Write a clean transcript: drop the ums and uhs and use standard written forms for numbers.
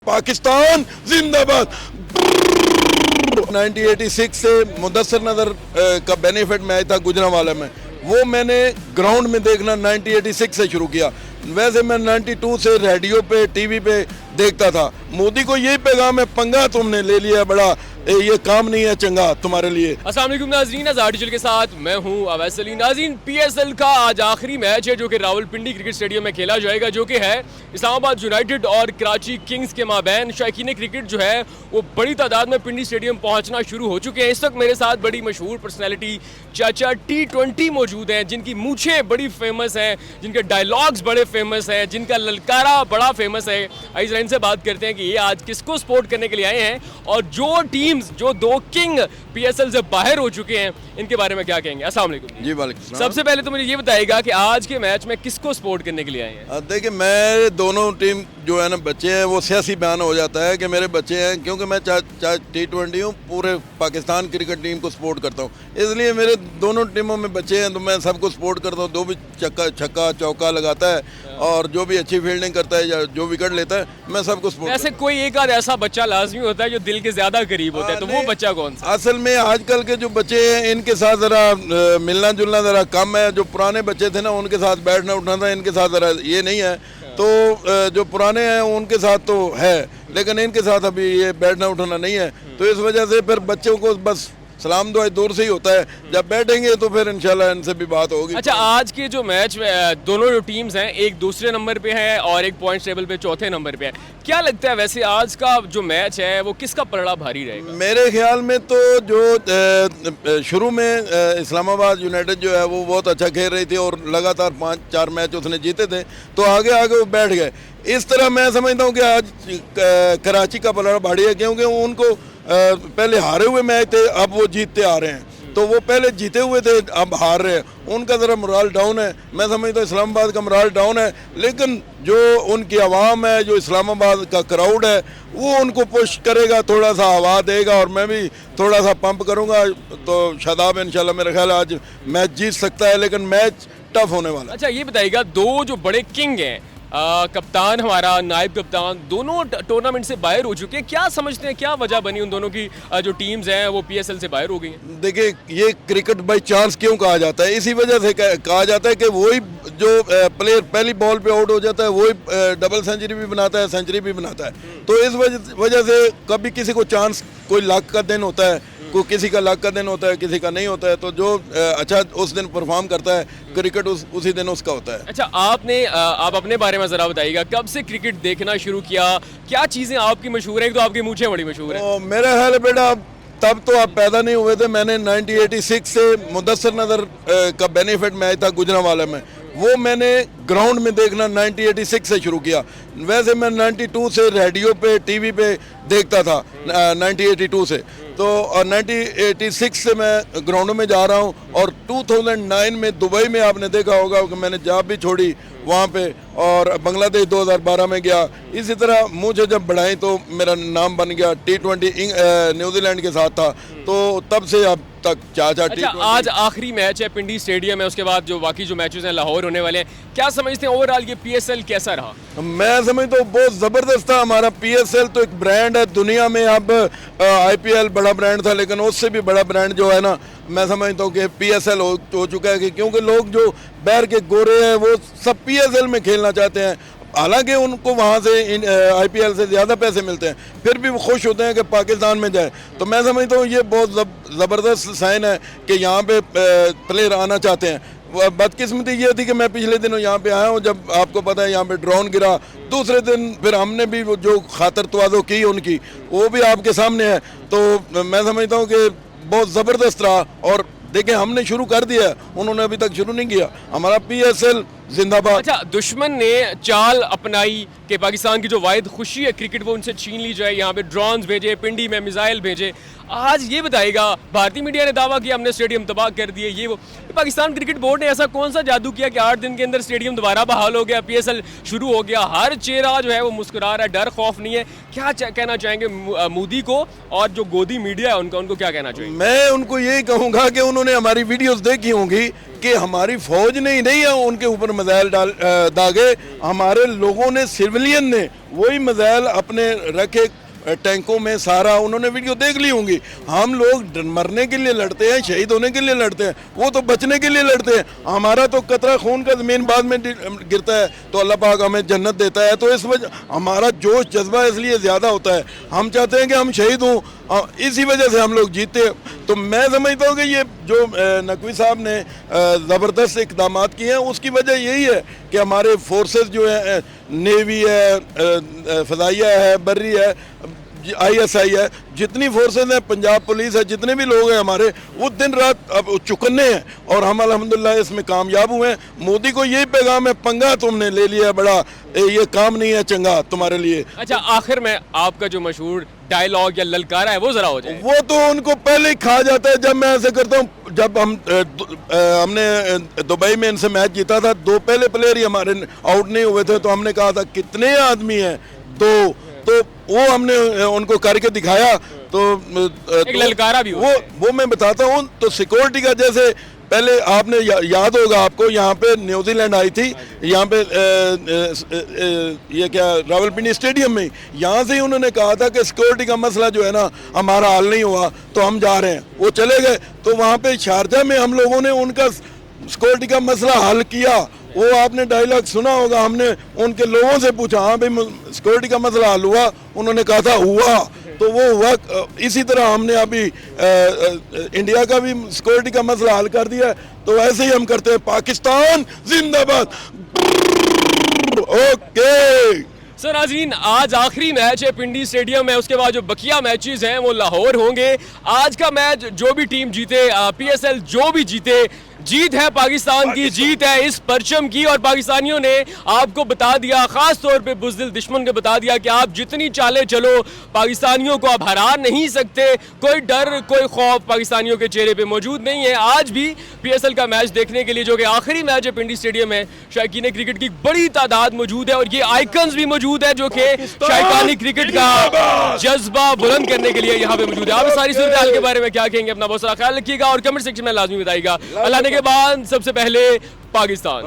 पाकिस्तान जिंदाबाद। 1986 से मुदस्सिर नजर का बेनिफिट मैच था गुजरांवाला में, वो मैंने ग्राउंड में देखना 1986 से शुरू किया। वैसे मैं 92 से रेडियो पे टीवी पे देखता था। मोदी को यही पैगाम है, पंगा तुमने ले लिया बड़ा, ये काम नहीं है चंगा तुम्हारे लिए। अस्सलाम वालेकुम नाज़रीन, आर्टिकल के साथ मैं हूं अवैस अली। नाज़रीन, पीएसएल का आज आखिरी मैच है जो कि रावलपिंडी क्रिकेट स्टेडियम में खेला जाएगा, जो कि है इस्लामाबाद यूनाइटेड और कराची किंग्स के माबैन। शायकीन क्रिकेट जो है वो बड़ी तादाद में पिंडी स्टेडियम पहुंचना शुरू हो चुके हैं। इस वक्त मेरे साथ बड़ी मशहूर पर्सनैलिटी चाचा T20 मौजूद हैं, जिनकी मूछें बड़ी फेमस हैं, जिनके डायलॉग्स बड़े फेमस हैं, जिनका ललकारा बड़ा फेमस है। आइए इनसे बात करते हैं कि ये आज किसको सपोर्ट करने के लिए आए हैं और जो टीम्स, जो दो किंग पीएसएल से बाहर हो चुके हैं, इनके बारे में क्या कहेंगे। अस्सलाम वालेकुम। जी वालेकुम सलाम। सबसे पहले तो मुझे ये बताइएगा कि आज के मैच में किसको सपोर्ट करने के लिए आए हैं। देखिए, मेरे दोनों टीम जो है ना बच्चे हैं, वो सियासी बयान हो जाता है कि मेरे बच्चे हैं, क्योंकि मैं T20 हूँ, पूरे पाकिस्तान क्रिकेट टीम को सपोर्ट करता हूँ, इसलिए मेरे दोनों टीमों में बच्चे हैं तो मैं सबको सपोर्ट करता हूँ। जो भी छक्का चौका लगाता है और जो भी अच्छी फील्डिंग करता है या जो विकेट लेता है, मैं सबको सपोर्ट। ऐसे कोई एक आध ऐसा बच्चा लाजमी होता है जो दिल के ज्यादा करीब होता है, तो वो बच्चा कौन सा? असल में आजकल के जो बच्चे हैं इनके साथ ज़रा मिलना जुलना ज़रा कम है। जो पुराने बच्चे थे ना, उनके साथ बैठना उठना था, इनके साथ ज़रा ये नहीं है। तो जो पुराने हैं उनके साथ तो है, लेकिन इनके साथ अभी ये बैठना उठना नहीं है। तो इस वजह से फिर बच्चों को बस सलाम दुआ दूर से ही होता है, जब बैठेंगे तो फिर इंशाल्लाह इनसे भी बात होगी। अच्छा, आज के जो मैच दोनों जो टीम्स हैं, एक दूसरे नंबर पे है और एक पॉइंट टेबल पे चौथे नंबर पे है। क्या लगता है वैसे आज का जो मैच है वो किसका पलड़ा भारी रहेगा? मेरे ख्याल में तो जो शुरू में इस्लामाबाद यूनाइटेड जो है वो बहुत अच्छा खेल रही थी और लगातार 5-4 मैच उसने जीते थे, तो आगे आगे वो बैठ गए। इस तरह मैं समझता हूँ कि आज कराची का पलड़ा भारी है, क्योंकि उनको पहले हारे हुए मैच थे, अब वो जीतते आ रहे हैं। तो वो पहले जीते हुए थे, अब हार रहे हैं, उनका ज़रा मोराल डाउन है। मैं समझता हूँ इस्लामाबाद का मोराल डाउन है, लेकिन जो उनकी आवाम है, जो इस्लामाबाद का क्राउड है, वो उनको पुश करेगा, थोड़ा सा हवा देगा और मैं भी थोड़ा सा पंप करूँगा, तो शादाब इंशाल्लाह मेरा ख्याल आज मैच जीत सकता है, लेकिन मैच टफ होने वाला है। अच्छा, ये बताइएगा, दो जो बड़े किंग हैं, कप्तान हमारा, नायब कप्तान, दोनों टूर्नामेंट से बाहर हो चुके हैं। क्या समझते हैं, क्या वजह बनी उन दोनों की जो टीम्स हैं वो पीएसएल से बाहर हो गई हैं? देखिए, ये क्रिकेट बाई चांस क्यों कहा जाता है, इसी वजह से कहा जाता है कि वही जो प्लेयर पहली बॉल पे आउट हो जाता है, वही डबल सेंचुरी भी बनाता है, सेंचुरी भी बनाता है। तो इस वजह से कभी किसी को चांस, कोई लक का दिन होता है, को किसी का लक का दिन होता है, किसी का नहीं होता है। तो जो अच्छा उस दिन परफॉर्म करता है क्रिकेट, उसी दिन उसका होता है। अच्छा, आप अपने बारे में ज़रा बताइएगा, कब से क्रिकेट देखना शुरू किया, क्या चीज़ें आपकी मशहूर है? तो आपकी मूंछें बड़ी मशहूर है। मेरा ख्याल है बेटा, तब तो आप पैदा नहीं हुए थे। मैंने 1986 से मुदस्सिर नजर का बेनिफिट मैच था गुजरांवाला में, वो मैंने ग्राउंड में देखना 1986 से शुरू किया। वैसे मैं 92 से रेडियो पे टीवी पे देखता था 1982 से, तो 1986 से मैं ग्राउंडों में जा रहा हूँ। और 2009 में दुबई में आपने देखा होगा कि मैंने जॉब भी छोड़ी वहाँ पे, और बांग्लादेश 2012 में गया। इसी तरह मुझे जब बढ़ाई तो मेरा नाम बन गया T20 न्यूजीलैंड के साथ था, तो तब से अब तक चाचा। अच्छा, आज आखिरी मैच है, पिंडी स्टेडियम है, उसके बाद जो बाकी जो मैचेस हैं लाहौर होने वाले हैं। क्या समझते हैं ओवरऑल ये पीएसएल कैसा रहा? मैं समझता हूँ बहुत ज़बरदस्त था। हमारा पीएसएल तो एक ब्रांड है दुनिया में। अब आईपीएल बड़ा ब्रांड था, लेकिन उससे भी बड़ा ब्रांड जो है ना, मैं समझता हूँ कि पीएसएल हो चुका है, क्योंकि लोग जो बैर के गोरे हैं वो सब पीएसएल में खेलना चाहते हैं। हालांकि उनको वहाँ से आईपीएल से ज़्यादा पैसे मिलते हैं, फिर भी वो खुश होते हैं कि पाकिस्तान में जाए। तो मैं समझता हूँ ये बहुत ज़बरदस्त साइन है कि यहाँ पे प्लेयर आना चाहते हैं। बदकिस्मती ये थी कि मैं पिछले दिनों यहाँ पे आया हूँ, जब आपको पता है यहाँ पे ड्रोन गिरा, दूसरे दिन फिर हमने भी वो जो खातर तवाज़ो की उनकी, वो भी आपके सामने है। तो मैं समझता हूँ कि बहुत ज़बरदस्त रहा। और देखिए, हमने शुरू कर दिया, उन्होंने अभी तक शुरू नहीं किया। हमारा पीएसएल जिंदाबाद। अच्छा, दुश्मन ने चाल अपनाई कि पाकिस्तान की जो वाहिद खुशी है क्रिकेट वो उनसे छीन ली जाए, यहाँ पे ड्रोन्स भेजे, पिंडी में मिसाइल भेजे। आज ये बताएगा, भारतीय मीडिया ने दावा किया हमने स्टेडियम तबाह कर दिए, ये वो। पाकिस्तान क्रिकेट बोर्ड ने ऐसा कौन सा जादू किया कि 8 दिन के अंदर स्टेडियम दोबारा बहाल हो गया, पीएसएल शुरू हो गया, हर चेहरा जो है वो मुस्कुरा रहा है, डर खौफ नहीं है? क्या कहना चाहेंगे मोदी को और जो गोदी मीडिया है उनको क्या कहना चाहिए? मैं उनको यही कहूँगा कि उन्होंने हमारी वीडियोस देखी होंगी कि हमारी फौज ने ही नहीं है उनके ऊपर मिसाइल दागे, हमारे लोगों ने, सिविलियन ने वही मिसाइल अपने रखे टैंकों में। सारा उन्होंने वीडियो देख ली होंगी। हम लोग मरने के लिए लड़ते हैं, शहीद होने के लिए लड़ते हैं, वो तो बचने के लिए लड़ते हैं। हमारा तो कतरा खून का ज़मीन बाद में गिरता है तो अल्लाह पाक हमें जन्नत देता है। तो इस वजह हमारा जोश जज्बा इसलिए ज़्यादा होता है। हम चाहते हैं कि हम शहीद हों, इसी वजह से हम लोग जीते हैं। तो मैं समझता हूँ कि ये जो नकवी साहब ने ज़बरदस्त इक़दाम किए हैं उसकी वजह यही है कि हमारे फोर्सेस जो है, नेवी है, फ़ज़ाइया है, बर्री है, ISI है, जितनी फोर्सेस हैं, पंजाब पुलिस है, जितने भी लोग हैं हमारे, वो दिन रात अब चुकन्ने हैं और हम अल्हम्दुलिल्लाह इसमें कामयाब हुए हैं। मोदी को यही पैगाम है, पंगा तुमने ले लिया बड़ा, ये काम नहीं है चंगा तुम्हारे लिए। अच्छा, आखिर में आपका जो मशहूर डायलॉग या ललकारा है वो जरा हो जाए। वो तो उनको पहले ही खा जाता है। जब मैं ऐसे करता हूँ, जब हमने दुबई में इनसे मैच जीता था, 2 पहले प्लेयर ही हमारे आउट नहीं हुए थे, तो हमने कहा था कितने आदमी हैं, 2, तो वो हमने उनको करके दिखाया। तो एक ललकारा भी वो मैं बताता हूँ। तो सिक्योरिटी का, जैसे पहले आपने याद होगा आपको, यहाँ पे न्यूजीलैंड आई थी, यहाँ पे ये क्या रावलपिंडी स्टेडियम में, यहाँ से ही उन्होंने कहा था कि सिक्योरिटी का मसला जो है ना हमारा हल नहीं हुआ तो हम जा रहे हैं। वो चले गए, तो वहाँ पे शारजा में हम लोगों ने उनका सिक्योरिटी का मसला हल किया। वो आपने डायलॉग सुना होगा, हमने उनके लोगों से पूछा, हाँ भाई सिक्योरिटी का मसला हल हुआ? उन्होंने कहा था हुआ, तो वो हुआ। इसी तरह हमने अभी इंडिया का भी सिक्योरिटी का मसला हल कर दिया। तो ऐसे ही हम करते हैं। पाकिस्तान जिंदाबाद। ओके सर नाज़रीन, आज आखिरी मैच है पिंडी स्टेडियम में, उसके बाद जो बकिया मैचेस हैं वो लाहौर होंगे। आज का मैच जो भी टीम जीते, PSL जो भी जीते, जीत है पाकिस्तान की, जीत है इस परचम की। और पाकिस्तानियों ने आपको बता दिया, खास तौर पे बुज़दिल दुश्मन ने बता दिया कि आप जितनी चाले चलो, पाकिस्तानियों को आप हरा नहीं सकते। कोई डर, कोई खौफ पाकिस्तानियों के चेहरे पे मौजूद नहीं है। आज भी PSL का मैच देखने के लिए, जो कि आखिरी मैच है पिंडी स्टेडियम में, शायकीन क्रिकेट की बड़ी तादाद मौजूद है और ये आइकन्स भी मौजूद है जो कि शायकानी क्रिकेट का जज्बा बुलंद करने के लिए यहाँ पे मौजूद है। आप सारी सूरत हाल के बारे में क्या कहेंगे? अपना बहुत सारा ख्याल रखिएगा और कमेंट सेक्शन में लाजमी बताइएगा। अल्लाह ने के बाद सबसे पहले पाकिस्तान।